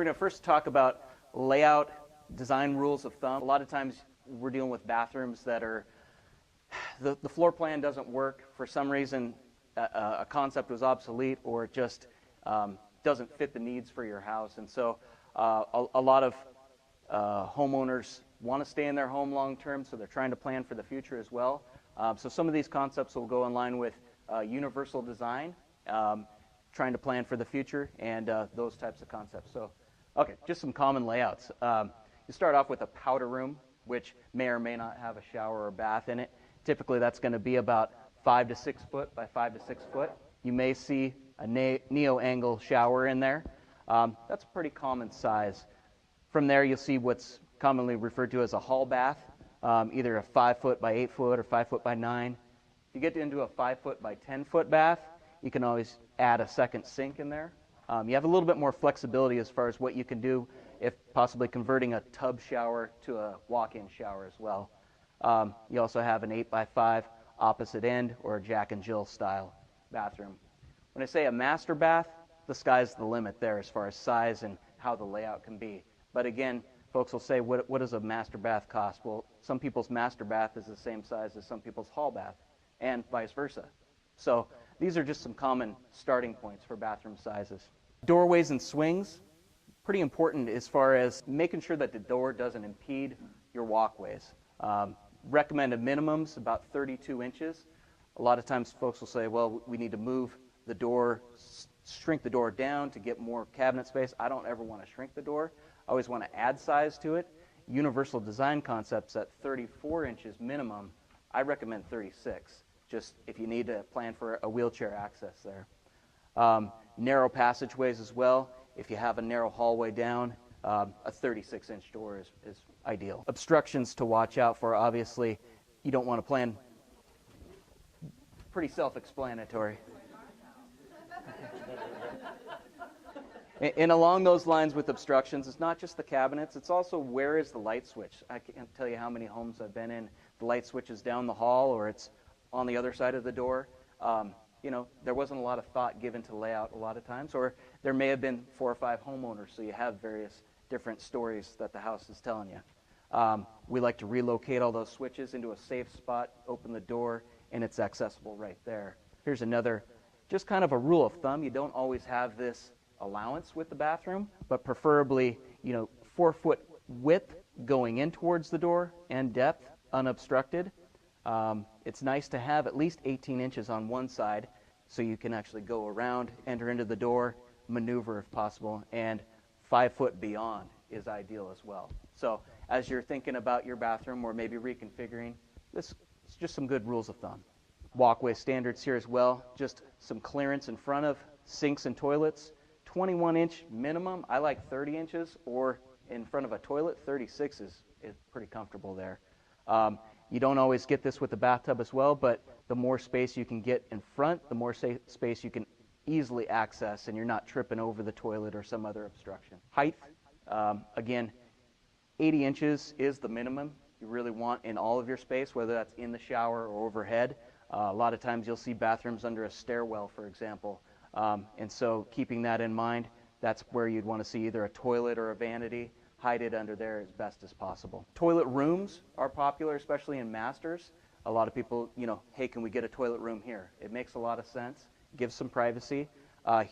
we're going to first talk about layout, design rules of thumb. A lot of times we're dealing with bathrooms that are, the floor plan doesn't work. For some reason, a concept was obsolete, or it just doesn't fit the needs for your house. And so a lot of homeowners want to stay in their home long term, so they're trying to plan for the future as well. So some of these concepts will go in line with universal design, trying to plan for the future, and those types of concepts. So, okay, just some common layouts. You start off with a powder room, which may or may not have a shower or bath in it. Typically, that's going to be about 5 to 6 foot by 5 to 6 foot. You may see a neo-angle shower in there. That's a pretty common size. From there, you'll see what's commonly referred to as a hall bath, either a 5 foot by 8 foot or 5 foot by 9. If you get into a 5 foot by 10 foot bath, you can always add a second sink in there. You have a little bit more flexibility as far as what you can do, if possibly converting a tub shower to a walk-in shower as well. You also have an 8 by 5 opposite end, or a Jack and Jill style bathroom. When I say a master bath, the sky's the limit there as far as size and how the layout can be. But again, folks will say, what does a master bath cost? Well, some people's master bath is the same size as some people's hall bath, and vice versa. So these are just some common starting points for bathroom sizes. Doorways and swings, pretty important as far as making sure that the door doesn't impede your walkways. Recommended minimums about 32 inches. A lot of times folks will say, well, we need to move the door, shrink the door down to get more cabinet space. I don't ever want to shrink the door. I always want to add size to it. Universal design concepts at 34 inches minimum. I recommend 36, just if you need to plan for a wheelchair access there. Narrow passageways as well. If you have a narrow hallway down, a 36-inch door is ideal. Obstructions to watch out for, obviously, you don't want to plan. Pretty self-explanatory. And along those lines with obstructions, it's not just the cabinets, it's also where is the light switch. I can't tell you how many homes I've been in. The light switch is down the hall, or it's on the other side of the door. You know, there wasn't a lot of thought given to layout a lot of times, or there may have been 4 or 5 homeowners, so you have various different stories that the house is telling you. We like to relocate all those switches into a safe spot, open the door, and it's accessible right there. Here's another, just kind of a rule of thumb. You don't always have this allowance with the bathroom, but preferably, 4 foot width going in towards the door and depth unobstructed. It's nice to have at least 18 inches on one side so you can actually go around, enter into the door, maneuver if possible, and 5 foot beyond is ideal as well. So as you're thinking about your bathroom or maybe reconfiguring, this is just some good rules of thumb. Walkway standards here as well, just some clearance in front of sinks and toilets. 21-inch minimum. I like 30 inches, or in front of a toilet, 36 is pretty comfortable there. You don't always get this with the bathtub as well, but the more space you can get in front, the more space you can easily access, and you're not tripping over the toilet or some other obstruction. Height, again, 80 inches is the minimum you really want in all of your space, whether that's in the shower or overhead. A lot of times you'll see bathrooms under a stairwell, for example. And so keeping that in mind, that's where you'd want to see either a toilet or a vanity. Hide it under there as best as possible. Toilet rooms are popular, especially in masters. A lot of people, hey, can we get a toilet room here? It makes a lot of sense. Gives some privacy.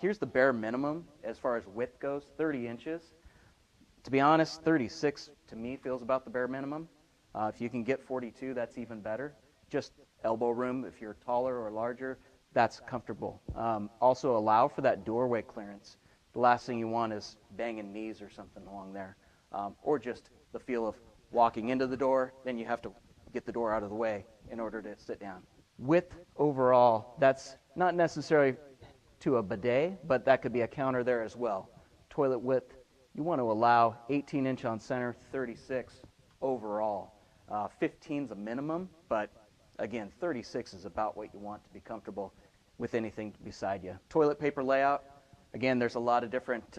Here's the bare minimum as far as width goes, 30 inches. To be honest, 36 to me feels about the bare minimum. If you can get 42, that's even better. Just elbow room if you're taller or larger, that's comfortable. Also allow for that doorway clearance. The last thing you want is banging knees or something along there. Or just the feel of walking into the door, then you have to get the door out of the way in order to sit down. Width overall, that's not necessarily to a bidet, but that could be a counter there as well. Toilet width, you want to allow 18 inch on center, 36 overall. 15 is a minimum, but again, 36 is about what you want to be comfortable with anything beside you. Toilet paper layout, again, there's a lot of different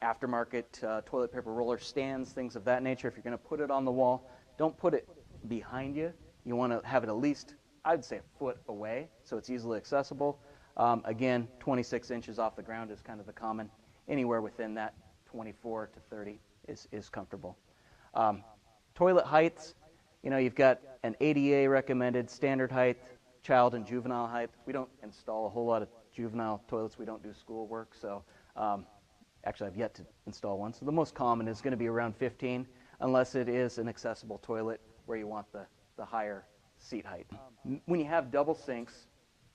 aftermarket toilet paper roller stands, things of that nature. If you're going to put it on the wall, don't put it behind you. You want to have it at least, I'd say, a foot away so it's easily accessible. Again, 26 inches off the ground is kind of the common. Anywhere within that 24 to 30 is comfortable. Toilet heights, you know, you've got an ADA recommended standard height, child and juvenile height. We don't install a whole lot of juvenile toilets. We don't do school work, so actually I've yet to install one. So the most common is going to be around 15, unless it is an accessible toilet where you want the higher seat height. When you have double sinks,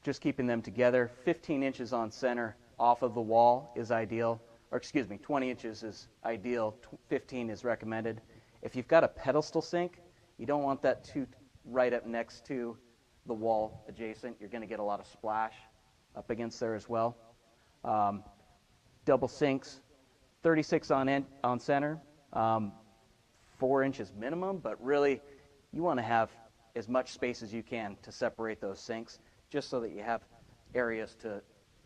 just keeping them together, 15 inches on center off of the wall is ideal, or excuse me, 20 inches is ideal, 15 is recommended. If you've got a pedestal sink, you don't want that too right up next to the wall adjacent. You're going to get a lot of splash up against there as well. Double sinks, 36 on center, 4 inches minimum, but really you want to have as much space as you can to separate those sinks, just so that you have areas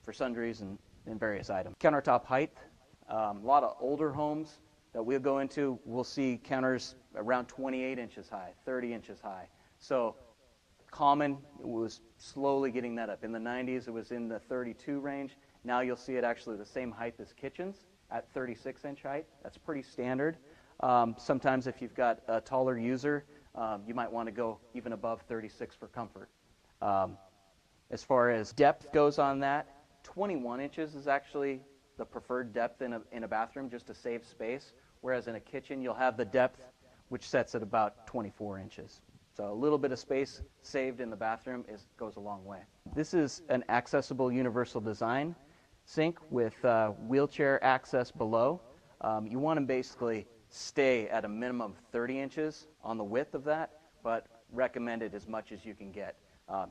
for sundries and various items. Countertop height, a lot of older homes that we'll go into, we'll see counters around 28 inches high, 30 inches high. So common, it was slowly getting that up. In the 90s, it was in the 32 range. Now you'll see it actually the same height as kitchens at 36-inch height. That's pretty standard. Sometimes if you've got a taller user, you might want to go even above 36 for comfort. As far as depth goes on that, 21 inches is actually the preferred depth in a bathroom, just to save space, whereas in a kitchen you'll have the depth which sets at about 24 inches. So a little bit of space saved in the bathroom goes a long way. This is an accessible universal design sink with wheelchair access below. You want to basically stay at a minimum of 30 inches on the width of that, but recommended as much as you can get.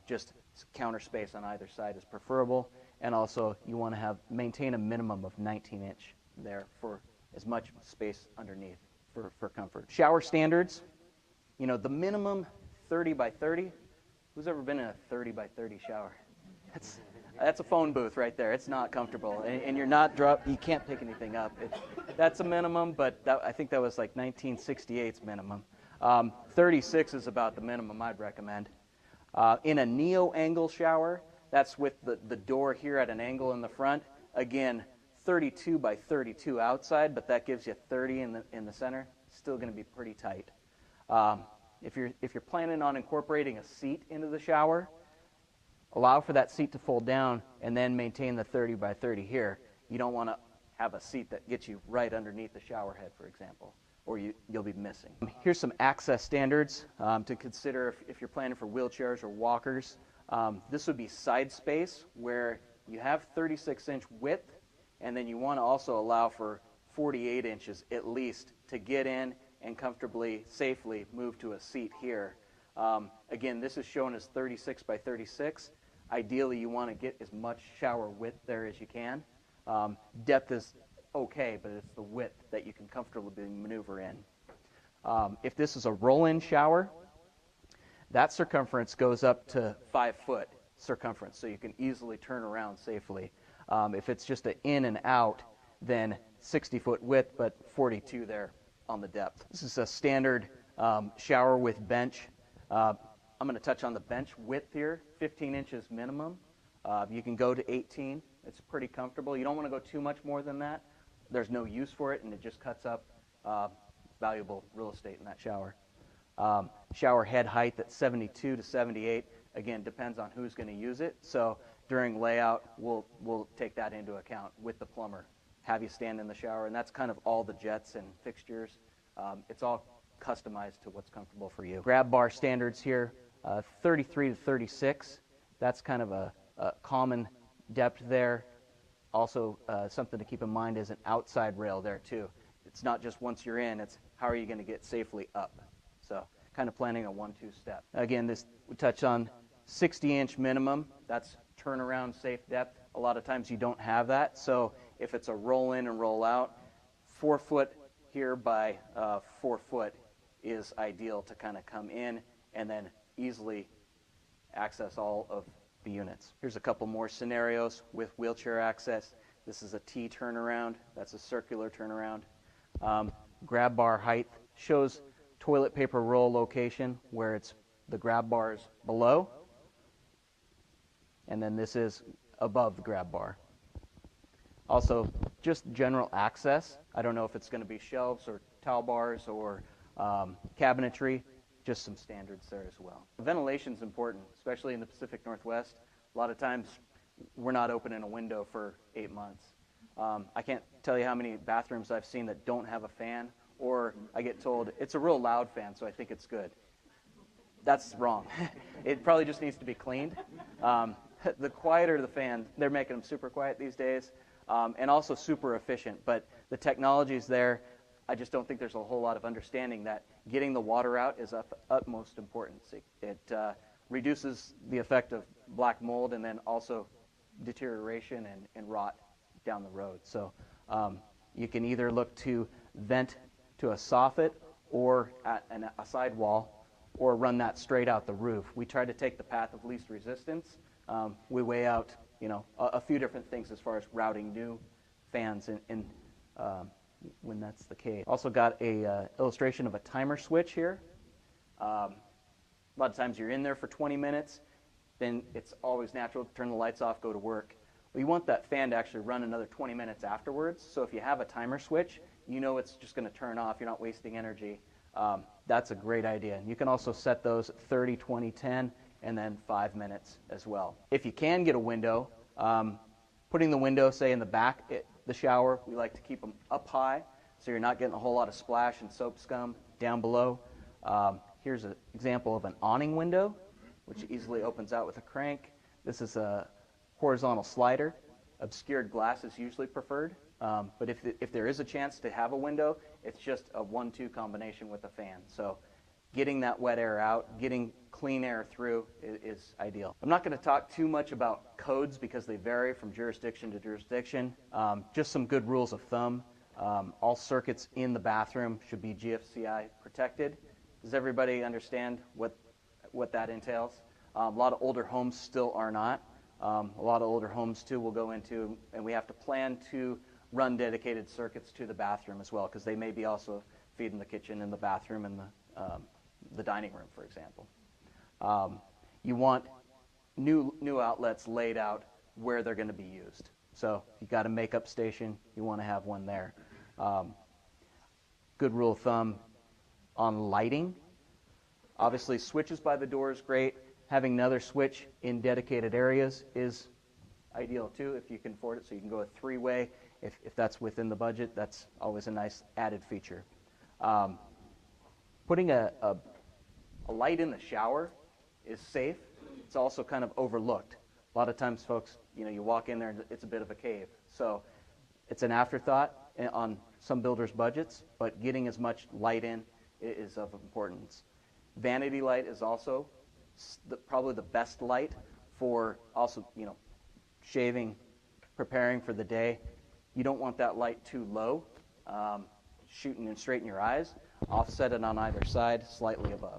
Just counter space on either side is preferable, and also you want to maintain a minimum of 19-inch there for as much space underneath for comfort. Shower standards, you know, the minimum 30 by 30. Who's ever been in a 30 by 30 shower? That's a phone booth right there. It's not comfortable, and you're not you can't pick anything up. That's a minimum, but I think that was like 1968's minimum. 36 is about the minimum I'd recommend. In a neo-angle shower, that's with the door here at an angle in the front. Again, 32 by 32 outside, but that gives you 30 in the center. Still going to be pretty tight. If you're planning on incorporating a seat into the shower, allow for that seat to fold down and then maintain the 30 by 30 here. You don't want to have a seat that gets you right underneath the shower head, for example, or you'll be missing. Here's some access standards to consider if you're planning for wheelchairs or walkers. This would be side space where you have 36-inch width, and then you want to also allow for 48 inches at least to get in and comfortably, safely move to a seat here. Again, this is shown as 36 by 36. Ideally, you want to get as much shower width there as you can. Depth is okay, but it's the width that you can comfortably maneuver in. If this is a roll-in shower, that circumference goes up to 5 foot circumference, so you can easily turn around safely. If it's just an in and out, then 60-foot width, but 42 there on the depth. This is a standard shower with bench. I'm going to touch on the bench width here, 15 inches minimum. You can go to 18. It's pretty comfortable. You don't want to go too much more than that. There's no use for it, and it just cuts up valuable real estate in that shower. Shower head height at 72 to 78. Again, depends on who's going to use it. So during layout, we'll take that into account with the plumber. Have you stand in the shower, and that's kind of all the jets and fixtures. It's all customized to what's comfortable for you. Grab bar standards here, 33 to 36. That's kind of a common depth there. Also, something to keep in mind is an outside rail there too. It's not just once you're in, it's how are you going to get safely up. So kind of planning a 1-2 step. Again, this we touch on 60-inch minimum. That's turnaround safe depth. A lot of times you don't have that. So if it's a roll in and roll out, 4 foot here by 4 foot is ideal to kind of come in and then easily access all of the units. Here's a couple more scenarios with wheelchair access. This is a T turnaround. That's a circular turnaround. Grab bar height shows toilet paper roll location where it's the grab bar is below, and then this is above the grab bar. Also, just general access. I don't know if it's going to be shelves or towel bars or cabinetry, just some standards there as well. Ventilation is important, especially in the Pacific Northwest. A lot of times we're not opening a window for 8 months. I can't tell you how many bathrooms I've seen that don't have a fan, or I get told it's a real loud fan, so I think it's good. That's wrong. It probably just needs to be cleaned. The quieter the fan, they're making them super quiet these days, and also super efficient. But the technology's there. I just don't think there's a whole lot of understanding that getting the water out is of utmost importance. It reduces the effect of black mold and then also deterioration and rot down the road. So you can either look to vent to a soffit or at a sidewall, or run that straight out the roof. We try to take the path of least resistance. We weigh out, a few different things as far as routing new fans in when that's the case. Also got a illustration of a timer switch here. A lot of times you're in there for 20 minutes, then it's always natural to turn the lights off, go to work. Well, you want that fan to actually run another 20 minutes afterwards. So if you have a timer switch, it's just going to turn off. You're not wasting energy. That's a great idea. You can also set those at 30, 20, 10, and then 5 minutes as well. If you can get a window, putting the window, say, in the back, the shower, we like to keep them up high so you're not getting a whole lot of splash and soap scum down below. Here's an example of an awning window, which easily opens out with a crank. This is a horizontal slider. Obscured glass is usually preferred, but if there is a chance to have a window, it's just a 1-2 combination with a fan. So getting that wet air out, getting clean air through is ideal. I'm not going to talk too much about codes because they vary from jurisdiction to jurisdiction. Just some good rules of thumb. All circuits in the bathroom should be GFCI protected. Does everybody understand what that entails? A lot of older homes still are not. A lot of older homes, too, will go into, and we have to plan to run dedicated circuits to the bathroom as well, because they may be also feeding the kitchen and the bathroom and the dining room, for example. You want new outlets laid out where they're going to be used. So if you've got a makeup station, you want to have one there. Good rule of thumb on lighting. Obviously, switches by the door is great. Having another switch in dedicated areas is ideal too, if you can afford it. So you can go a 3-way. If that's within the budget, that's always a nice added feature. Putting a light in the shower is safe. It's also kind of overlooked. A lot of times, folks, you walk in there and it's a bit of a cave. So it's an afterthought on some builders' budgets, but getting as much light in is of importance. Vanity light is also probably the best light for also, shaving, preparing for the day. You don't want that light too low, shooting straight in your eyes. Offset it on either side, slightly above.